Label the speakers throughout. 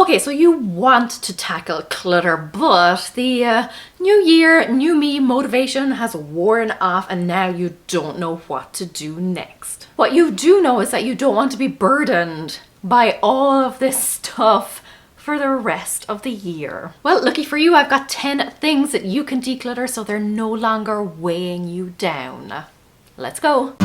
Speaker 1: Okay, so you want to tackle clutter, but the new year, new me motivation has worn off and now you don't know what to do next. What you do know is that you don't want to be burdened by all of this stuff for the rest of the year. Well, lucky for you, I've got 10 things that you can declutter so they're no longer weighing you down. Let's go.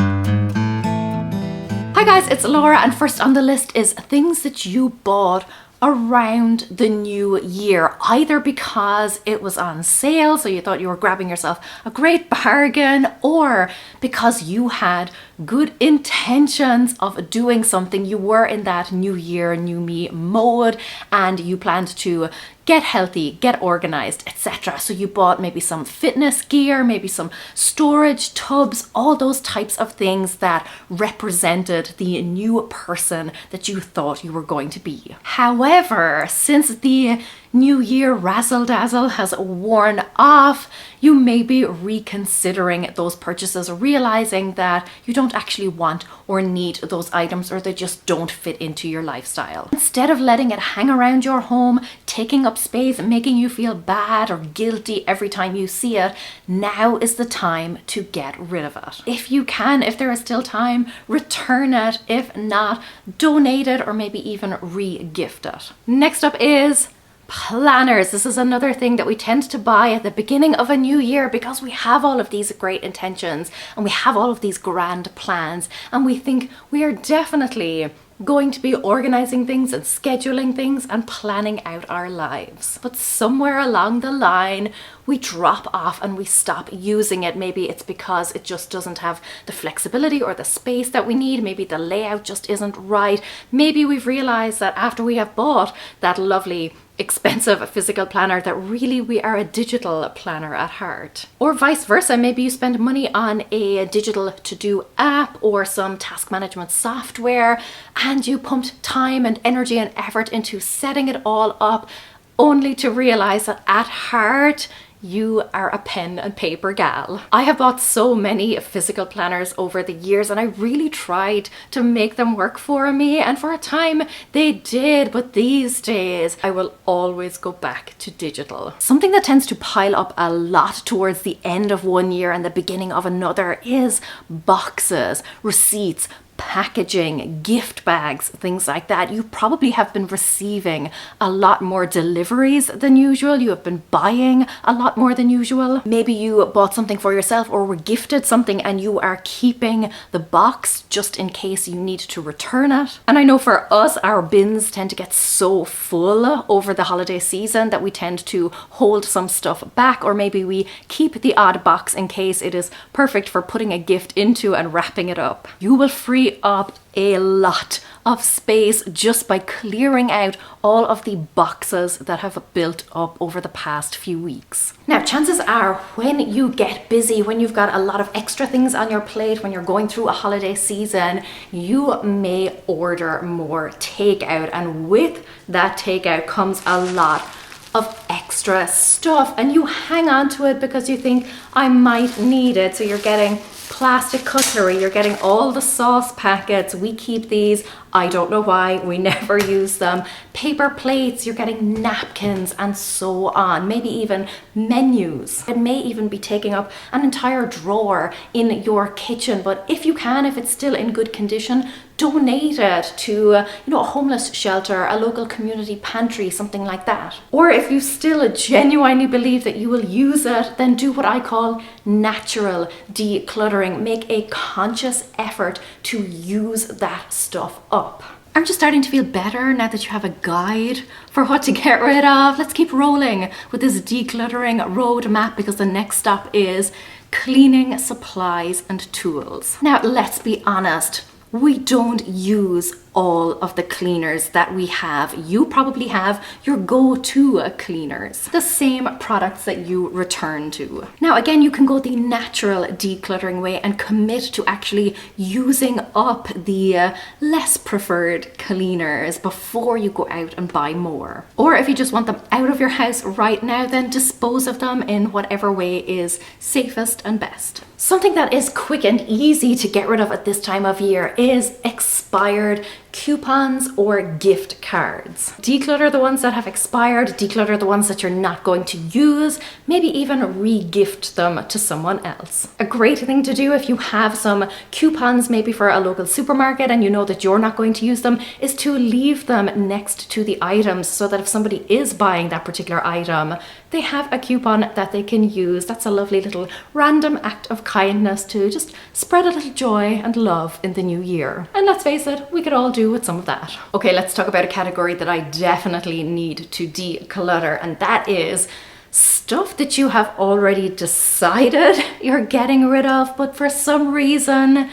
Speaker 1: Hi guys, it's Laura, and first on the list is things that you bought around the new year, either because it was on sale, so you thought you were grabbing yourself a great bargain, or because you had good intentions of doing something. You were in that new year, new me mode, and you planned to get healthy, get organized, etc. So you bought maybe some fitness gear, maybe some storage tubs, all those types of things that represented the new person that you thought you were going to be. However, since the new year razzle dazzle has worn off, you may be reconsidering those purchases, realizing that you don't actually want or need those items, or they just don't fit into your lifestyle. Instead of letting it hang around your home, taking up space, making you feel bad or guilty every time you see it, now is the time to get rid of it. If you can, if there is still time, return it. If not, donate it or maybe even re-gift it. Next up is planners. This is another thing that we tend to buy at the beginning of a new year because we have all of these great intentions and we have all of these grand plans, and we think we are definitely going to be organizing things and scheduling things and planning out our lives. But somewhere along the line, we drop off and we stop using it. Maybe it's because it just doesn't have the flexibility or the space that we need. Maybe the layout just isn't right. Maybe we've realized that after we have bought that lovely expensive physical planner that really we are a digital planner at heart. Or vice versa, maybe you spend money on a digital to-do app or some task management software, and you pumped time and energy and effort into setting it all up, only to realize that at heart you are a pen and paper gal. I have bought so many physical planners over the years, and I really tried to make them work for me, and for a time they did, but these days I will always go back to digital. Something that tends to pile up a lot towards the end of one year and the beginning of another is boxes, receipts, packaging, gift bags, things like that. You probably have been receiving a lot more deliveries than usual. You have been buying a lot more than usual. Maybe you bought something for yourself or were gifted something and you are keeping the box just in case you need to return it. And I know for us, our bins tend to get so full over the holiday season that we tend to hold some stuff back, or maybe we keep the odd box in case it is perfect for putting a gift into and wrapping it up. You will free up a lot of space just by clearing out all of the boxes that have built up over the past few weeks. Now, chances are when you get busy, when you've got a lot of extra things on your plate, when you're going through a holiday season, you may order more takeout, and with that takeout comes a lot of extra stuff, and you hang on to it because you think, I might need it. So you're getting plastic cutlery, you're getting all the sauce packets. We keep these. I don't know why, we never use them. Paper plates, you're getting napkins, and so on. Maybe even menus. It may even be taking up an entire drawer in your kitchen, but if you can, if it's still in good condition, donate it to a homeless shelter, a local community pantry, something like that. Or if you still genuinely believe that you will use it, then do what I call natural decluttering. Make a conscious effort to use that stuff up. Aren't you starting to feel better now that you have a guide for what to get rid of? Let's keep rolling with this decluttering roadmap, because the next stop is cleaning supplies and tools. Now, let's be honest. We don't use all of the cleaners that we have. You probably have your go-to cleaners, the same products that you return to. Now, again, you can go the natural decluttering way and commit to actually using up the less preferred cleaners before you go out and buy more. Or if you just want them out of your house right now, then dispose of them in whatever way is safest and best. Something that is quick and easy to get rid of at this time of year is expired coupons or gift cards. Declutter the ones that have expired, declutter the ones that you're not going to use, maybe even re-gift them to someone else. A great thing to do if you have some coupons maybe for a local supermarket and you know that you're not going to use them is to leave them next to the items so that if somebody is buying that particular item, they have a coupon that they can use. That's a lovely little random act of kindness to just spread a little joy and love in the new year. And let's face it, we could all do with some of that. Okay, let's talk about a category that I definitely need to declutter, and that is stuff that you have already decided you're getting rid of, but for some reason,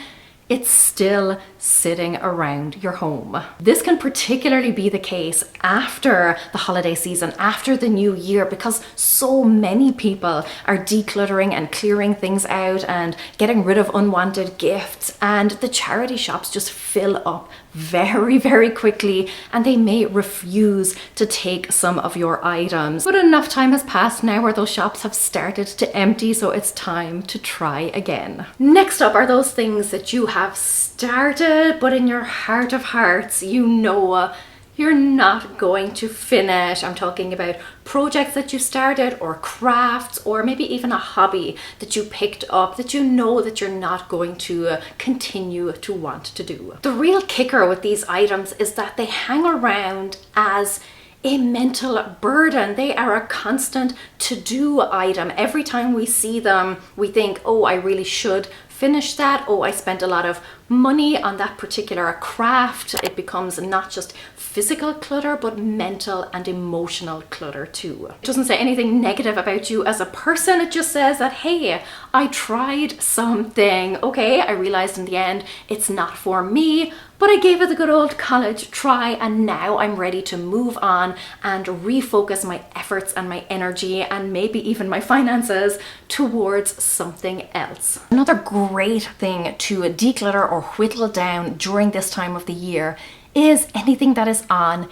Speaker 1: it's still sitting around your home. This can particularly be the case after the holiday season, after the new year, because so many people are decluttering and clearing things out and getting rid of unwanted gifts, and the charity shops just fill up very, very quickly, and they may refuse to take some of your items. But enough time has passed now where those shops have started to empty, so it's time to try again. Next up are those things that you have started, but in your heart of hearts, you know you're not going to finish. I'm talking about projects that you started, or crafts, or maybe even a hobby that you picked up that you know that you're not going to continue to want to do. The real kicker with these items is that they hang around as a mental burden. They are a constant to-do item. Every time we see them, we think, oh, I really should finish that. Oh, I spent a lot of money on that particular craft. It becomes not just physical clutter, but mental and emotional clutter too. It doesn't say anything negative about you as a person. It just says that, hey, I tried something. Okay, I realized in the end it's not for me, but I gave it a good old college try, and now I'm ready to move on and refocus my efforts and my energy and maybe even my finances towards something else. Another great thing to declutter or whittle down during this time of the year is anything that is on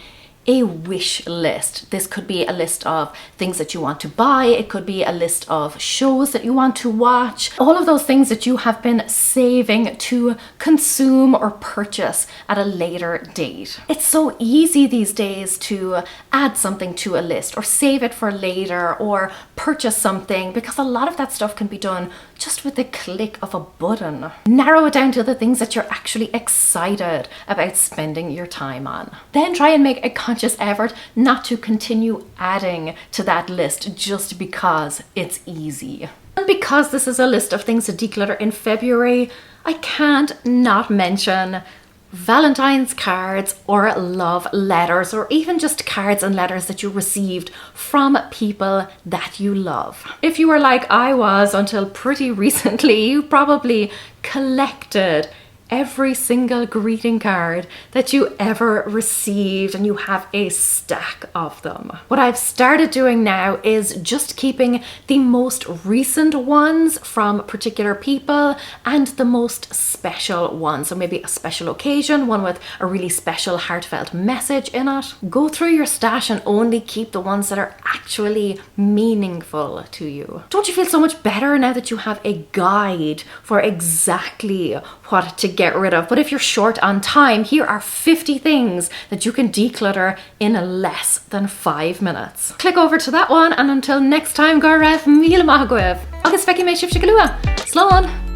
Speaker 1: a wish list. This could be a list of things that you want to buy. It could be a list of shows that you want to watch. All of those things that you have been saving to consume or purchase at a later date. It's so easy these days to add something to a list or save it for later or purchase something, because a lot of that stuff can be done just with the click of a button. Narrow it down to the things that you're actually excited about spending your time on. Then try and make a conscious effort not to continue adding to that list just because it's easy. And because this is a list of things to declutter in February, I can't not mention Valentine's cards or love letters, or even just cards and letters that you received from people that you love. If you were like I was until pretty recently, you probably collected every single greeting card that you ever received, and you have a stack of them. What I've started doing now is just keeping the most recent ones from particular people and the most special ones. So maybe a special occasion, one with a really special heartfelt message in it. Go through your stash and only keep the ones that are actually meaningful to you. Don't you feel so much better now that you have a guide for exactly what to get rid of? But if you're short on time, here are 50 things that you can declutter in less than 5 minutes. Click over to that one, and until next time, go raibh míle maith agaibh. Agus feici mé sibh se go luath. Slán!